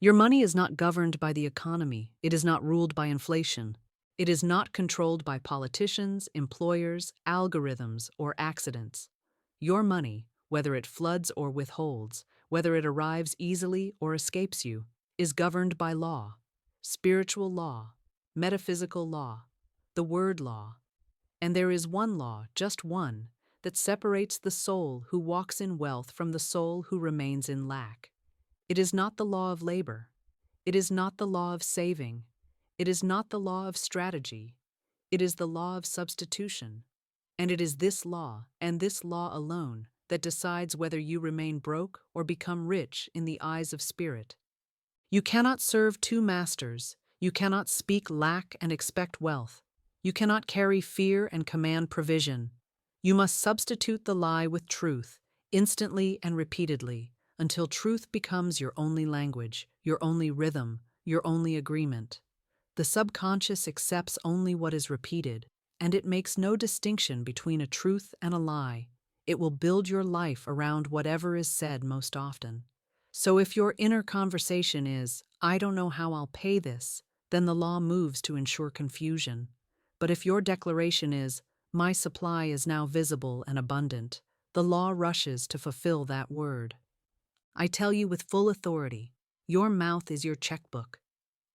Your money is not governed by the economy. It is not ruled by inflation. It is not controlled by politicians, employers, algorithms, or accidents. Your money, whether it floods or withholds, whether it arrives easily or escapes you, is governed by law, spiritual law, metaphysical law, the word law. And there is one law, just one, that separates the soul who walks in wealth from the soul who remains in lack. It is not the law of labor. It is not the law of saving. It is not the law of strategy. It is the law of substitution. And it is this law, and this law alone, that decides whether you remain broke or become rich in the eyes of spirit. You cannot serve two masters. You cannot speak lack and expect wealth. You cannot carry fear and command provision. You must substitute the lie with truth, instantly and repeatedly, until truth becomes your only language, your only rhythm, your only agreement. The subconscious accepts only what is repeated, and it makes no distinction between a truth and a lie. It will build your life around whatever is said most often. So if your inner conversation is, "I don't know how I'll pay this," then the law moves to ensure confusion. But if your declaration is, "My supply is now visible and abundant," the law rushes to fulfill that word. I tell you with full authority, your mouth is your checkbook.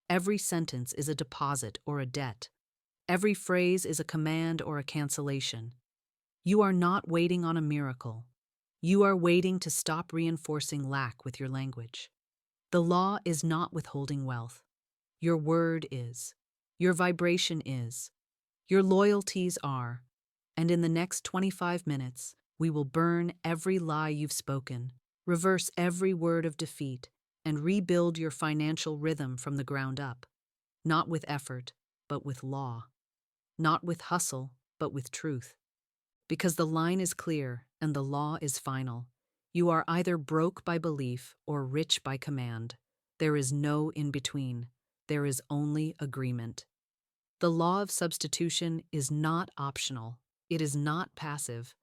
Every sentence is a deposit or a debt. Every phrase is a command or a cancellation. You are not waiting on a miracle. You are waiting to stop reinforcing lack with your language. The law is not withholding wealth. Your word is. Your vibration is. Your loyalties are. And in the next 25 minutes, we will burn every lie you've spoken, reverse every word of defeat, and rebuild your financial rhythm from the ground up. Not with effort, but with law. Not with hustle, but with truth. Because the line is clear and the law is final. You are either broke by belief or rich by command. There is no in-between. There is only agreement. The law of substitution is not optional. It is not passive.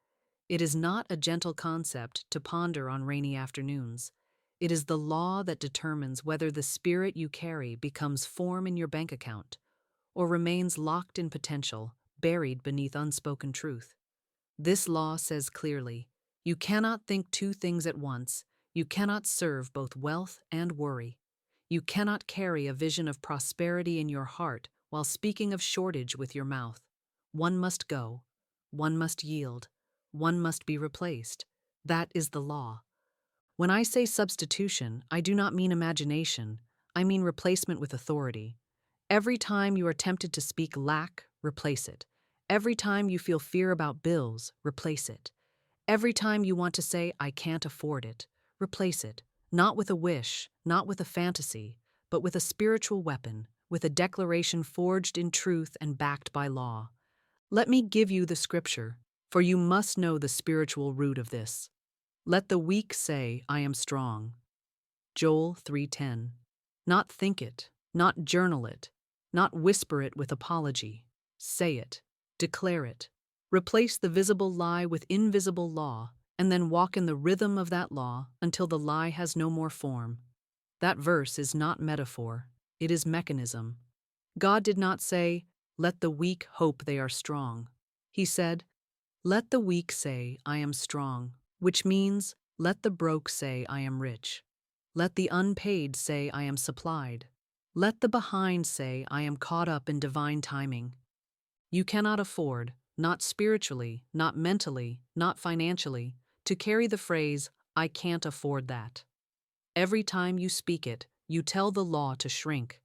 It is not a gentle concept to ponder on rainy afternoons. It is the law that determines whether the spirit you carry becomes form in your bank account or remains locked in potential, buried beneath unspoken truth. This law says clearly, you cannot think two things at once. You cannot serve both wealth and worry. You cannot carry a vision of prosperity in your heart while speaking of shortage with your mouth. One must go. One must yield. One must be replaced. That is the law. When I say substitution, I do not mean imagination. I mean replacement with authority. Every time you are tempted to speak lack, replace it. Every time you feel fear about bills, replace it. Every time you want to say, "I can't afford it," replace it. Not with a wish, not with a fantasy, but with a spiritual weapon, with a declaration forged in truth and backed by law. Let me give you the scripture, for you must know the spiritual root of this. Let the weak say, "I am strong." Joel 3:10. Not think it, not journal it, not whisper it with apology. Say it, declare it. Replace the visible lie with invisible law, and then walk in the rhythm of that law until the lie has no more form. That verse is not metaphor, it is mechanism. God did not say, "Let the weak hope they are strong." He said, "Let the weak say, I am strong," which means, let the broke say, "I am rich." Let the unpaid say, "I am supplied." Let the behind say, "I am caught up in divine timing." You cannot afford, not spiritually, not mentally, not financially, to carry the phrase, "I can't afford that." Every time you speak it, you tell the law to shrink.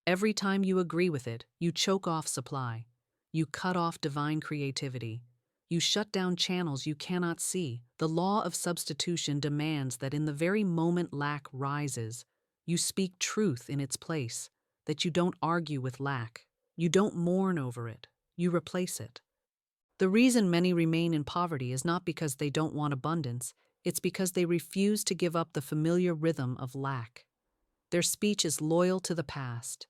Every time you agree with it, you choke off supply. You cut off divine creativity. You shut down channels you cannot see. The law of substitution demands that in the very moment lack rises, you speak truth in its place, that you don't argue with lack. You don't mourn over it. You replace it. The reason many remain in poverty is not because they don't want abundance, it's because they refuse to give up the familiar rhythm of lack. Their speech is loyal to the past.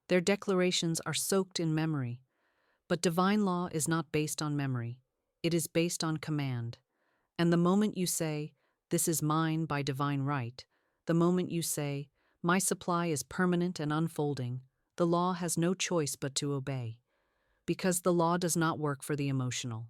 Their declarations are soaked in memory. But divine law is not based on memory. It is based on command. And the moment you say, "This is mine by divine right," the moment you say, My supply is permanent and unfolding. The law has no choice but to obey. Because the law does not work for the emotional.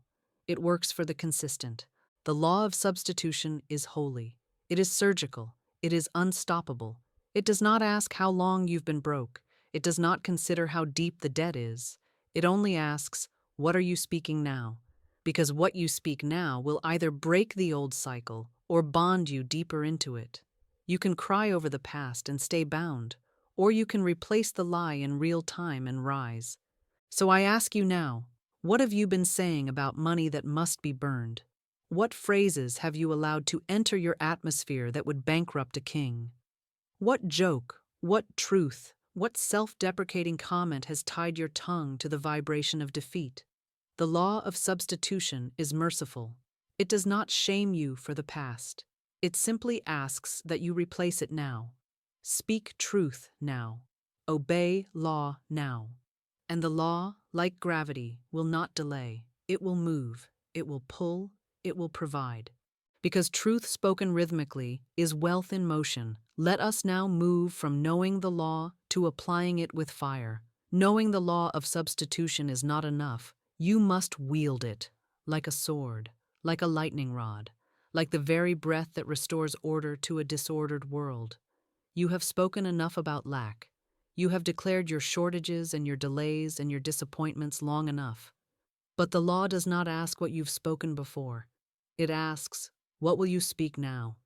It works for the consistent. The law of substitution is holy. It is surgical. It is unstoppable. It does not ask how long you've been broke. It does not consider how deep the debt is. It only asks, what are you speaking now? Because what you speak now will either break the old cycle or bond you deeper into it. You can cry over the past and stay bound, or you can replace the lie in real time and rise. So I ask you now, what have you been saying about money that must be burned? What phrases have you allowed to enter your atmosphere that would bankrupt a king? What joke, what truth, what self-deprecating comment has tied your tongue to the vibration of defeat? The law of substitution is merciful. It does not shame you for the past. It simply asks that you replace it now. Speak truth now. Obey law now. And the law, like gravity, will not delay. It will move. It will pull. It will provide. Because truth spoken rhythmically is wealth in motion, let us now move from knowing the law to applying it with fire. Knowing the law of substitution is not enough. You must wield it, like a sword, like a lightning rod, like the very breath that restores order to a disordered world. You have spoken enough about lack. You have declared your shortages and your delays and your disappointments long enough. But the law does not ask what you've spoken before. It asks, what will you speak now?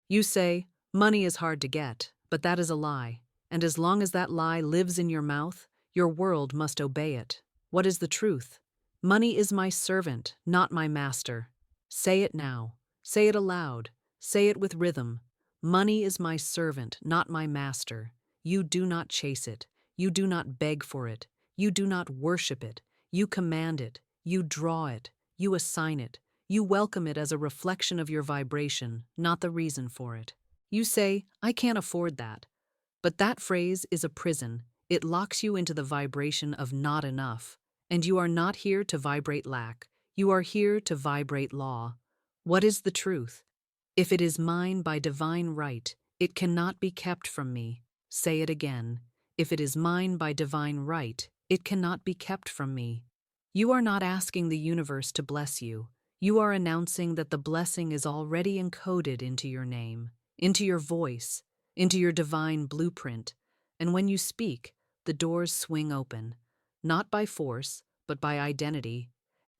You say, money is hard to get, but that is a lie. And as long as that lie lives in your mouth, your world must obey it. What is the truth? Money is my servant, not my master. Say it now. Say it aloud. Say it with rhythm. Money is my servant, not my master. You do not chase it. You do not beg for it. You do not worship it. You command it. You draw it. You assign it. You welcome it as a reflection of your vibration, not the reason for it. You say, I can't afford that. But that phrase is a prison. It locks you into the vibration of not enough. And you are not here to vibrate lack. You are here to vibrate law. What is the truth? If it is mine by divine right, it cannot be kept from me. Say it again. If it is mine by divine right, it cannot be kept from me. You are not asking the universe to bless you. You are announcing that the blessing is already encoded into your name, into your voice, into your divine blueprint. And when you speak, the doors swing open, not by force, but by identity.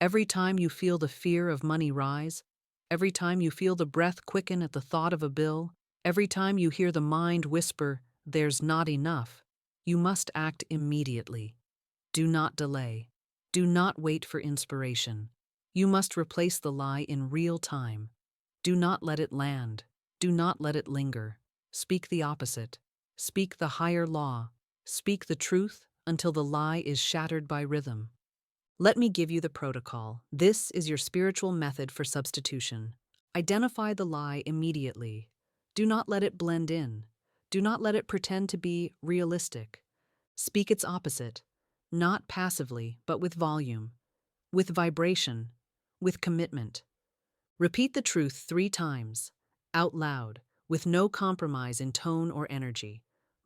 Every time you feel the fear of money rise, every time you feel the breath quicken at the thought of a bill, every time you hear the mind whisper, there's not enough, you must act immediately. Do not delay. Do not wait for inspiration. You must replace the lie in real time. Do not let it land. Do not let it linger. Speak the opposite. Speak the higher law. Speak the truth until the lie is shattered by rhythm. Let me give you the protocol. This is your spiritual method for substitution. Identify the lie immediately. Do not let it blend in. Do not let it pretend to be realistic. Speak its opposite, not passively, but with volume, with vibration, with commitment. Repeat the truth 3 times, out loud, with no compromise in tone or energy.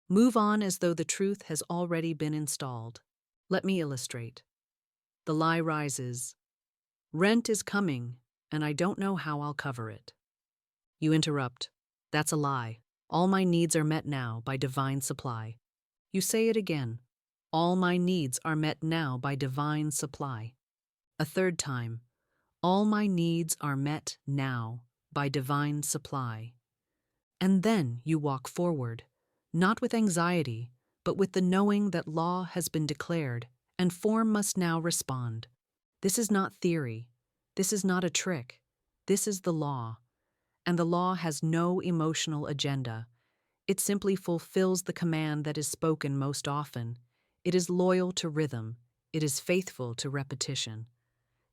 Move on as though the truth has already been installed. Let me illustrate. The lie rises. Rent is coming, and I don't know how I'll cover it. You interrupt. That's a lie. All my needs are met now by divine supply. You say it again. All my needs are met now by divine supply. A 3rd time. All my needs are met now by divine supply. And then you walk forward, not with anxiety, but with the knowing that law has been declared and form must now respond. This is not theory. This is not a trick. This is the law. And the law has no emotional agenda. It simply fulfills the command that is spoken most often. It is loyal to rhythm. It is faithful to repetition.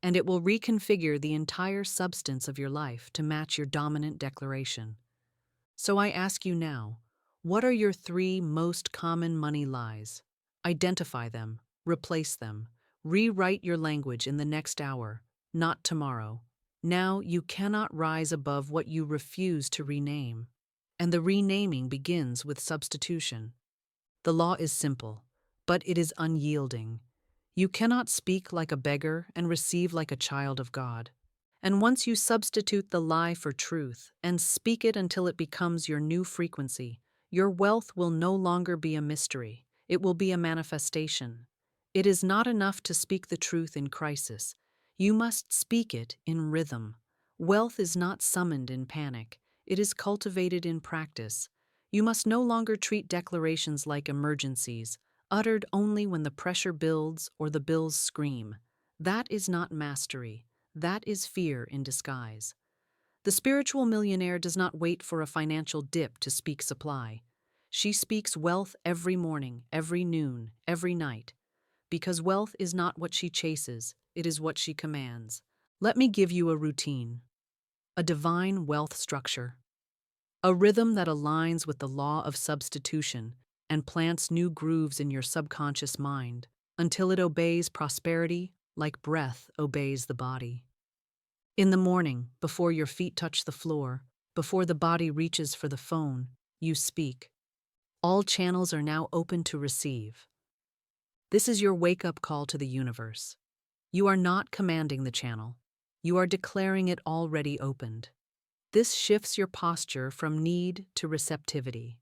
And it will reconfigure the entire substance of your life to match your dominant declaration. So I ask you now, what are your 3 most common money lies? Identify them, replace them, rewrite your language in the next hour, not tomorrow. Now you cannot rise above what you refuse to rename. and the renaming begins with substitution. The law is simple, but it is unyielding. You cannot speak like a beggar and receive like a child of God. And once you substitute the lie for truth and speak it until it becomes your new frequency, your wealth will no longer be a mystery. It will be a manifestation. It is not enough to speak the truth in crisis. You must speak it in rhythm. Wealth is not summoned in panic. It is cultivated in practice. You must no longer treat declarations like emergencies, uttered only when the pressure builds or the bills scream. That is not mastery. That is fear in disguise. The spiritual millionaire does not wait for a financial dip to speak supply. She speaks wealth every morning, every noon, every night. Because wealth is not what she chases, it is what she commands. Let me give you a routine, a divine wealth structure, a rhythm that aligns with the law of substitution and plants new grooves in your subconscious mind until it obeys prosperity like breath obeys the body. In the morning, before your feet touch the floor, before the body reaches for the phone, you speak. All channels are now open to receive. This is your wake-up call to the universe. You are not commanding the channel. You are declaring it already opened. This shifts your posture from need to receptivity.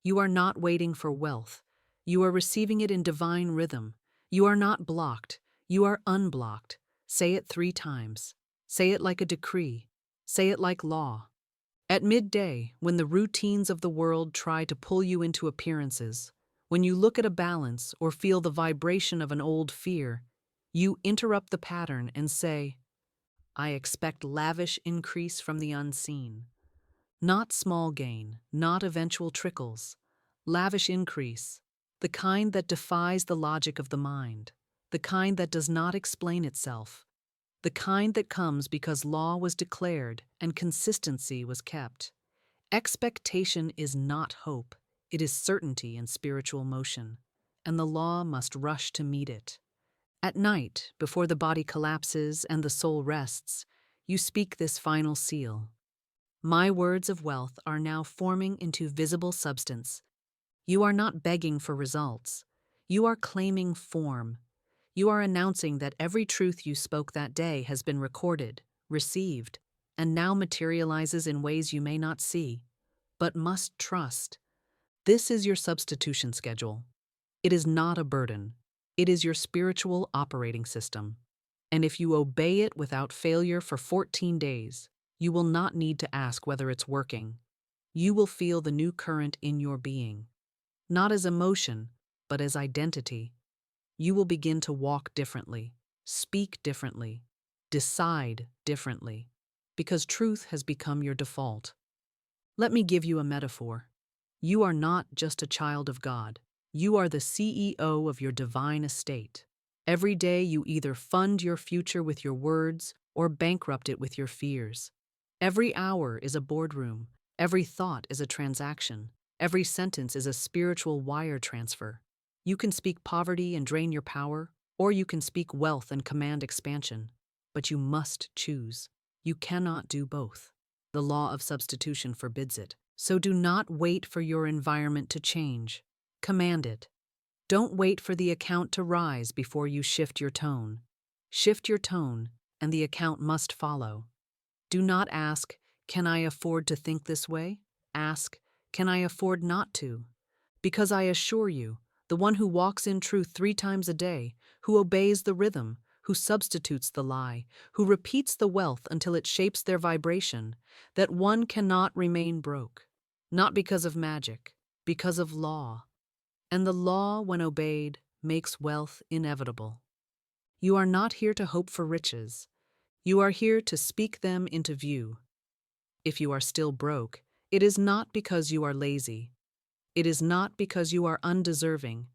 You are not waiting for wealth. You are receiving it in divine rhythm. You are not blocked. You are unblocked. Say it 3 times. Say it like a decree. Say it like law. At midday, when the routines of the world try to pull you into appearances, when you look at a balance or feel the vibration of an old fear, you interrupt the pattern and say, I expect lavish increase from the unseen. Not small gain, not eventual trickles. Lavish increase, the kind that defies the logic of the mind, the kind that does not explain itself, the kind that comes because law was declared and consistency was kept. Expectation is not hope, it is certainty in spiritual motion, and the law must rush to meet it. At night, before the body collapses and the soul rests, you speak this final seal. My words of wealth are now forming into visible substance. You are not begging for results. You are claiming form. You are announcing that every truth you spoke that day has been recorded, received, and now materializes in ways you may not see, but must trust. This is your substitution schedule. It is not a burden. It is your spiritual operating system. And if you obey it without failure for 14 days, you will not need to ask whether it's working. You will feel the new current in your being, not as emotion, but as identity. You will begin to walk differently, speak differently, decide differently, because truth has become your default. Let me give you a metaphor. You are not just a child of God. You are the CEO of your divine estate. Every day you either fund your future with your words or bankrupt it with your fears. Every hour is a boardroom. Every thought is a transaction. Every sentence is a spiritual wire transfer. You can speak poverty and drain your power, or you can speak wealth and command expansion. But you must choose. You cannot do both. The law of substitution forbids it. So do not wait for your environment to change. Command it. Don't wait for the account to rise before you shift your tone. Shift your tone, and the account must follow. Do not ask, can I afford to think this way? Ask, can I afford not to? Because I assure you, the one who walks in truth 3 times a day, who obeys the rhythm, who substitutes the lie, who repeats the wealth until it shapes their vibration, that one cannot remain broke. Not because of magic, because of law. And the law, when obeyed, makes wealth inevitable. You are not here to hope for riches. You are here to speak them into view. If you are still broke, it is not because you are lazy. It is not because you are undeserving.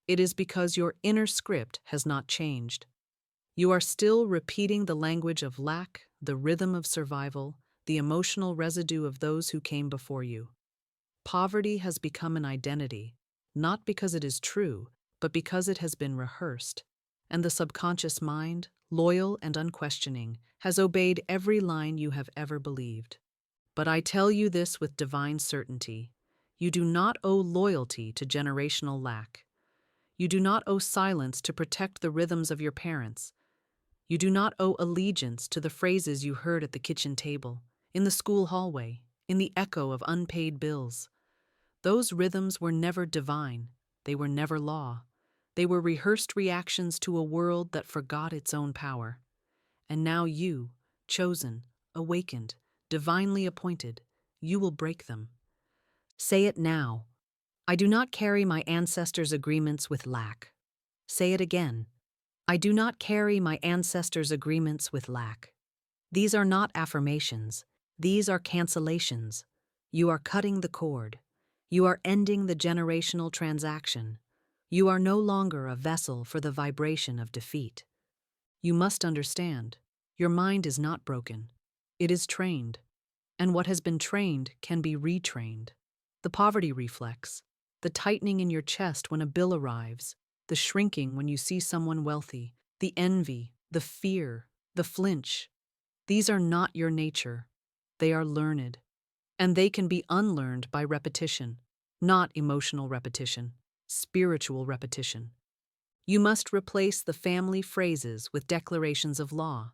It is because your inner script has not changed. You are still repeating the language of lack, the rhythm of survival, the emotional residue of those who came before you. Poverty has become an identity, not because it is true, but because it has been rehearsed. And the subconscious mind, loyal and unquestioning, has obeyed every line you have ever believed. But I tell you this with divine certainty. You do not owe loyalty to generational lack. You do not owe silence to protect the rhythms of your parents. You do not owe allegiance to the phrases you heard at the kitchen table, in the school hallway, in the echo of unpaid bills. Those rhythms were never divine. They were never law. They were rehearsed reactions to a world that forgot its own power. And now you, chosen, awakened, divinely appointed, you will break them. Say it now. I do not carry my ancestors' agreements with lack. Say it again. I do not carry my ancestors' agreements with lack. These are not affirmations. These are cancellations. You are cutting the cord. You are ending the generational transaction. You are no longer a vessel for the vibration of defeat. You must understand, your mind is not broken. It is trained. And what has been trained can be retrained. The poverty reflex, the tightening in your chest when a bill arrives, the shrinking when you see someone wealthy, the envy, the fear, the flinch. These are not your nature. They are learned. And they can be unlearned by repetition, not emotional repetition, spiritual repetition. You must replace the family phrases with declarations of law.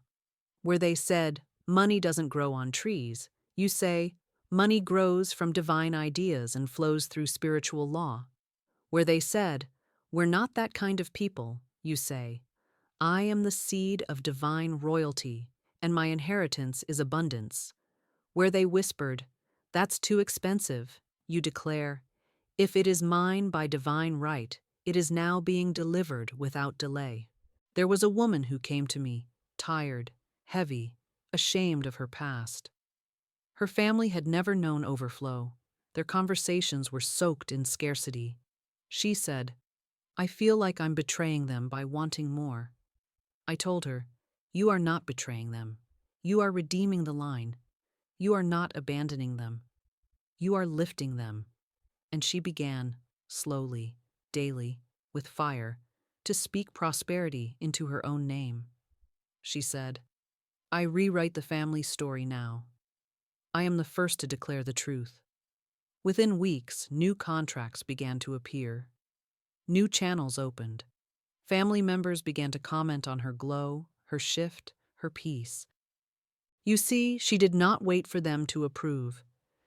Where they said, money doesn't grow on trees, you say, money grows from divine ideas and flows through spiritual law. Where they said, we're not that kind of people, you say, I am the seed of divine royalty, and my inheritance is abundance. Where they whispered, that's too expensive, you declare, if it is mine by divine right, it is now being delivered without delay. There was a woman who came to me, tired, heavy, ashamed of her past. Her family had never known overflow. Their conversations were soaked in scarcity. She said, I feel like I'm betraying them by wanting more. I told her, you are not betraying them. You are redeeming the line. You are not abandoning them. You are lifting them. And she began, slowly, daily, with fire, to speak prosperity into her own name. She said, I rewrite the family story now. I am the first to declare the truth. Within weeks, new contracts began to appear. New channels opened. Family members began to comment on her glow, her shift, her peace. You see, she did not wait for them to approve.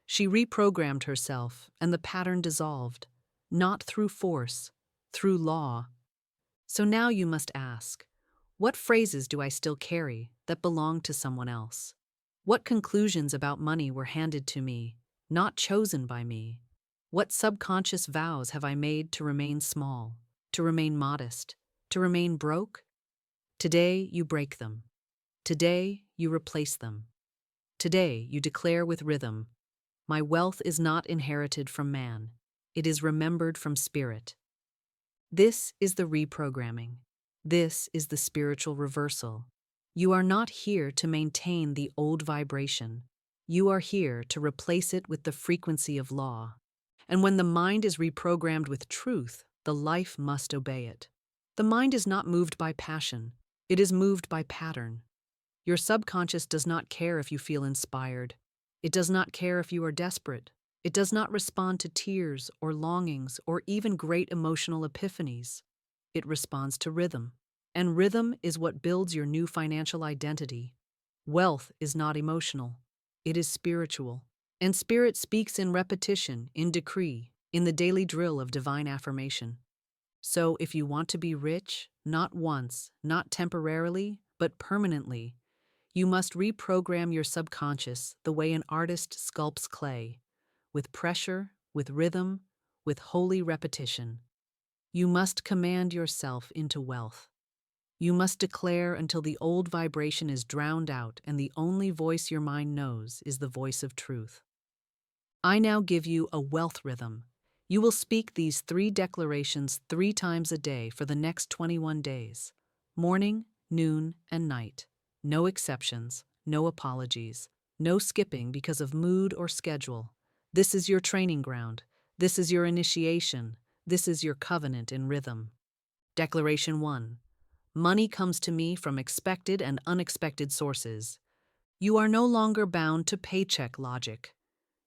She reprogrammed herself, and the pattern dissolved, not through force, through law. So now you must ask, what phrases do I still carry that belong to someone else? What conclusions about money were handed to me, not chosen by me? What subconscious vows have I made to remain small, to remain modest, to remain broke? Today you break them. Today you replace them. Today you declare with rhythm, my wealth is not inherited from man. It is remembered from spirit. This is the reprogramming. This is the spiritual reversal. You are not here to maintain the old vibration. You are here to replace it with the frequency of law. And when the mind is reprogrammed with truth, the life must obey it. The mind is not moved by passion. It is moved by pattern. Your subconscious does not care if you feel inspired. It does not care if you are desperate. It does not respond to tears or longings or even great emotional epiphanies. It responds to rhythm. And rhythm is what builds your new financial identity. Wealth is not emotional. It is spiritual. And spirit speaks in repetition, in decree, in the daily drill of divine affirmation. So if you want to be rich, not once, not temporarily, but permanently, you must reprogram your subconscious the way an artist sculpts clay, with pressure, with rhythm, with holy repetition. You must command yourself into wealth. You must declare until the old vibration is drowned out and the only voice your mind knows is the voice of truth. I now give you a wealth rhythm. You will speak these 3 declarations 3 times a day for the next 21 days. Morning, noon, and night. No exceptions, no apologies, no skipping because of mood or schedule. This is your training ground. This is your initiation. This is your covenant in rhythm. Declaration 1. Money comes to me from expected and unexpected sources. You are no longer bound to paycheck logic.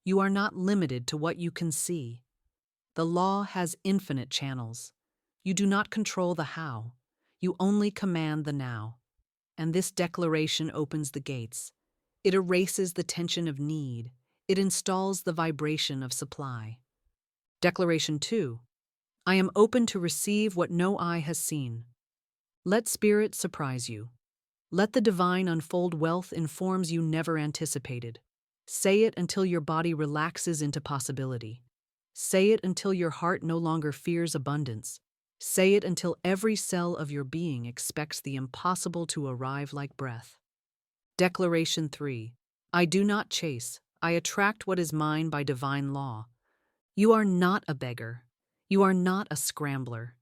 You are not limited to what you can see. The law has infinite channels. You do not control the how. You only command the now. And this declaration opens the gates. It erases the tension of need. It installs the vibration of supply. Declaration 2. I am open to receive what no eye has seen. Let spirit surprise you. Let the divine unfold wealth in forms you never anticipated. Say it until your body relaxes into possibility. Say it until your heart no longer fears abundance. Say it until every cell of your being expects the impossible to arrive like breath. Declaration 3. I do not chase. I attract what is mine by divine law. You are not a beggar. You are not a scrambler.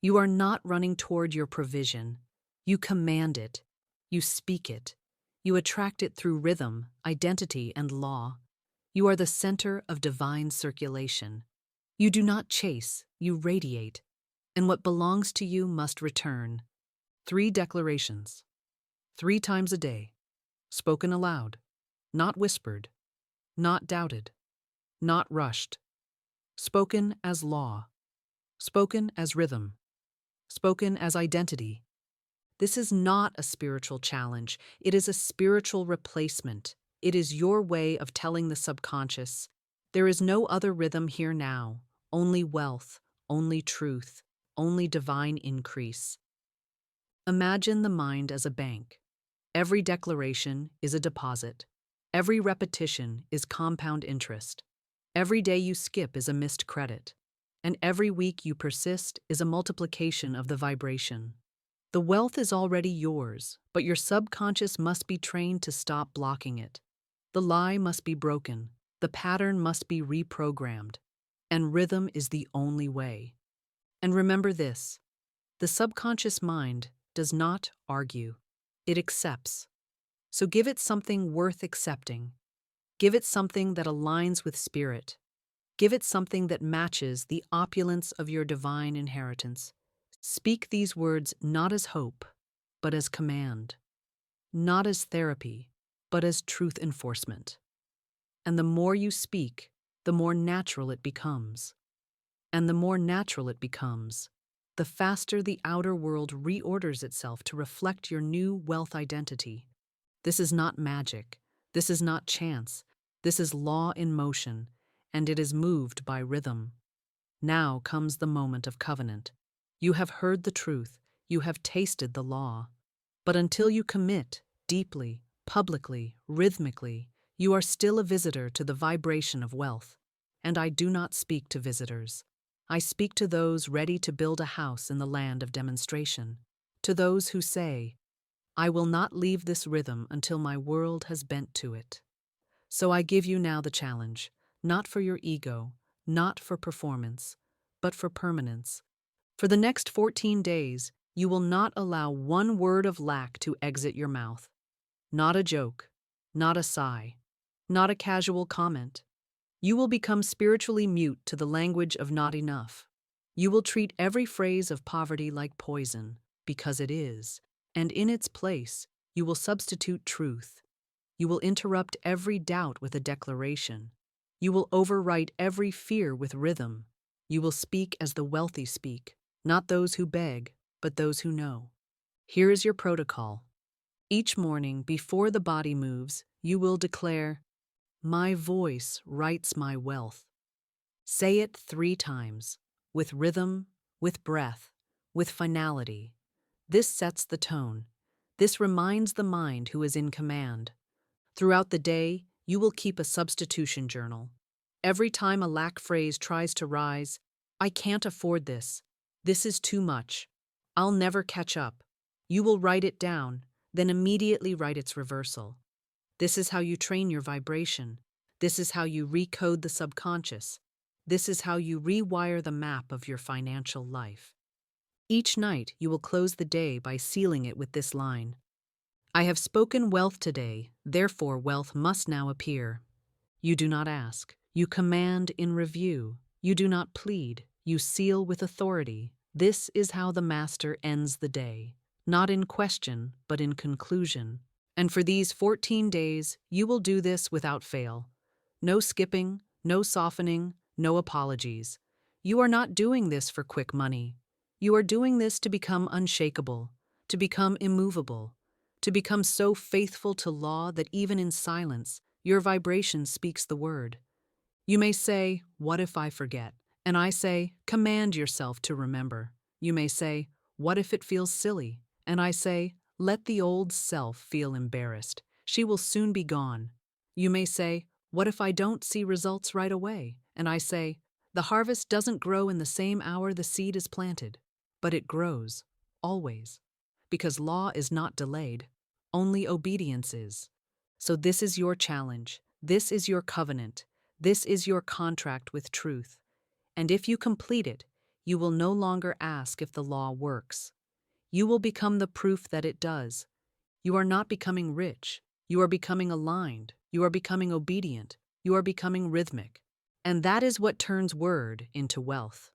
You are not running toward your provision. You command it. You speak it. You attract it through rhythm, identity, and law. You are the center of divine circulation. You do not chase, you radiate. And what belongs to you must return. 3 declarations. 3 times a day. Spoken aloud. Not whispered. Not doubted. Not rushed. Spoken as law. Spoken as rhythm. Spoken as identity. This is not a spiritual challenge. It is a spiritual replacement. It is your way of telling the subconscious, there is no other rhythm here now, only wealth, only truth, only divine increase. Imagine the mind as a bank. Every declaration is a deposit. Every repetition is compound interest. Every day you skip is a missed credit. And every week you persist is a multiplication of the vibration. The wealth is already yours, but your subconscious must be trained to stop blocking it. The lie must be broken. The pattern must be reprogrammed. And rhythm is the only way. And remember this, the subconscious mind does not argue. It accepts. So give it something worth accepting. Give it something that aligns with spirit. Give it something that matches the opulence of your divine inheritance. Speak these words not as hope, but as command. Not as therapy, but as truth enforcement. And the more you speak, the more natural it becomes. And the more natural it becomes, the faster the outer world reorders itself to reflect your new wealth identity. This is not magic. This is not chance. This is law in motion, and it is moved by rhythm. Now comes the moment of covenant. You have heard the truth. You have tasted the law. But until you commit, deeply, publicly, rhythmically, you are still a visitor to the vibration of wealth. And I do not speak to visitors. I speak to those ready to build a house in the land of demonstration. To those who say, I will not leave this rhythm until my world has bent to it. So I give you now the challenge, not for your ego, not for performance, but for permanence. For the next 14 days, you will not allow one word of lack to exit your mouth. Not a joke, not a sigh, not a casual comment. You will become spiritually mute to the language of not enough. You will treat every phrase of poverty like poison, because it is, and in its place, you will substitute truth. You will interrupt every doubt with a declaration. You will overwrite every fear with rhythm. You will speak as the wealthy speak, not those who beg, but those who know. Here is your protocol. Each morning, before the body moves, you will declare, my voice writes my wealth. Say it 3 times, with rhythm, with breath, with finality. This sets the tone. This reminds the mind who is in command. Throughout the day, you will keep a substitution journal. Every time a lack phrase tries to rise, I can't afford this. This is too much. I'll never catch up. You will write it down, then immediately write its reversal. This is how you train your vibration. This is how you recode the subconscious. This is how you rewire the map of your financial life. Each night, you will close the day by sealing it with this line. I have spoken wealth today, therefore wealth must now appear. You do not ask. You command in review. You do not plead. You seal with authority. This is how the master ends the day. Not in question, but in conclusion. And for these 14 days, you will do this without fail. No skipping, no softening, no apologies. You are not doing this for quick money. You are doing this to become unshakable, to become immovable, to become so faithful to law that even in silence, your vibration speaks the word. You may say, "What if I forget?" And I say, "Command yourself to remember." You may say, "What if it feels silly?" And I say, "Let the old self feel embarrassed. She will soon be gone." You may say, "What if I don't see results right away?" And I say, "The harvest doesn't grow in the same hour the seed is planted, but it grows, always. Because law is not delayed, only obedience is." So this is your challenge. This is your covenant. This is your contract with truth. And if you complete it, you will no longer ask if the law works. You will become the proof that it does. You are not becoming rich. You are becoming aligned. You are becoming obedient. You are becoming rhythmic. And that is what turns word into wealth.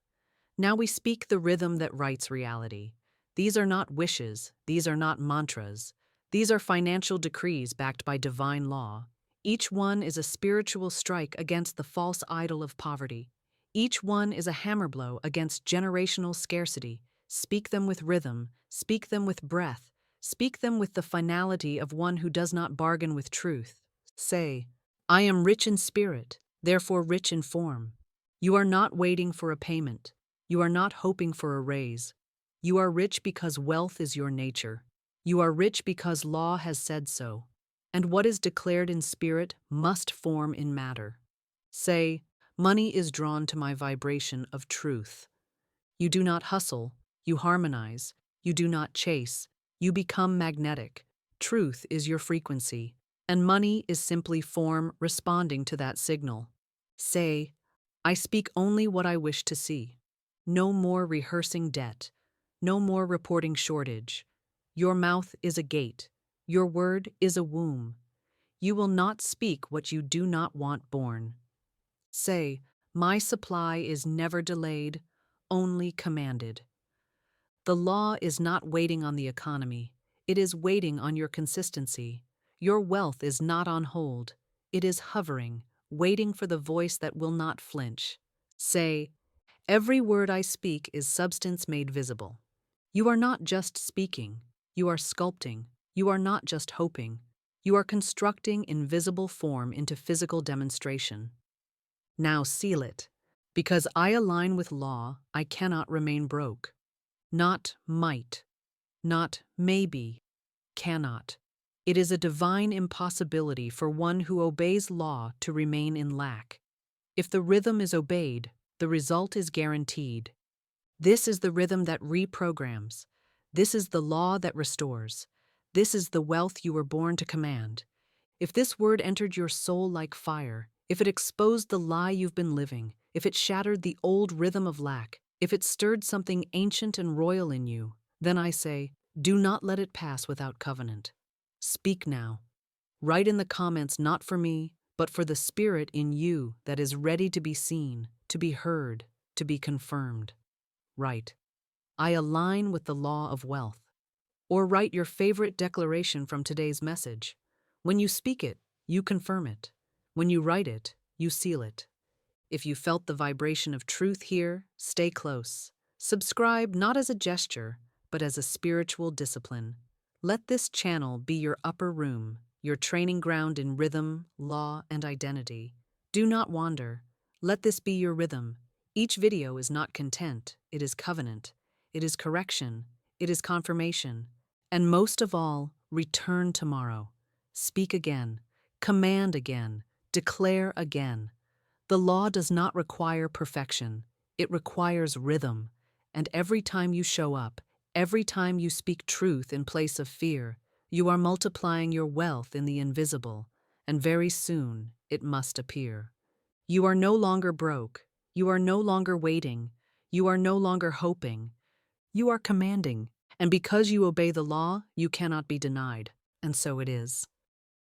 Now we speak the rhythm that writes reality. These are not wishes. These are not mantras. These are financial decrees backed by divine law. Each one is a spiritual strike against the false idol of poverty. Each one is a hammer blow against generational scarcity. Speak them with rhythm. Speak them with breath. Speak them with the finality of one who does not bargain with truth. Say, "I am rich in spirit, therefore rich in form." You are not waiting for a payment. You are not hoping for a raise. You are rich because wealth is your nature. You are rich because law has said so. And what is declared in spirit must form in matter. Say, "Money is drawn to my vibration of truth." You do not hustle, you harmonize. You do not chase, you become magnetic. Truth is your frequency, and money is simply form responding to that signal. Say, "I speak only what I wish to see." No more rehearsing debt. No more reporting shortage. Your mouth is a gate. Your word is a womb. You will not speak what you do not want born. Say, "My supply is never delayed, only commanded." The law is not waiting on the economy. It is waiting on your consistency. Your wealth is not on hold. It is hovering, waiting for the voice that will not flinch. Say, "Every word I speak is substance made visible." You are not just speaking. You are sculpting. You are not just hoping. You are constructing invisible form into physical demonstration. Now seal it. Because I align with law, I cannot remain broke. Not might. Not maybe. Cannot. It is a divine impossibility for one who obeys law to remain in lack. If the rhythm is obeyed, the result is guaranteed. This is the rhythm that reprograms. This is the law that restores. This is the wealth you were born to command. If this word entered your soul like fire, if it exposed the lie you've been living, if it shattered the old rhythm of lack, if it stirred something ancient and royal in you, then I say, do not let it pass without covenant. Speak now. Write in the comments not for me, but for the spirit in you that is ready to be seen, to be heard, to be confirmed. Write, "I align with the law of wealth." Or write your favorite declaration from today's message. When you speak it, you confirm it. When you write it, you seal it. If you felt the vibration of truth here, stay close. Subscribe not as a gesture, but as a spiritual discipline. Let this channel be your upper room, your training ground in rhythm, law, and identity. Do not wander. Let this be your rhythm. Each video is not content, it is covenant. It is correction. It is confirmation. And most of all, return tomorrow. Speak again. Command again. Declare again. The law does not require perfection. It requires rhythm. And every time you show up, every time you speak truth in place of fear, you are multiplying your wealth in the invisible, and very soon it must appear. You are no longer broke. You are no longer waiting. You are no longer hoping. You are commanding. And because you obey the law, you cannot be denied. And so it is.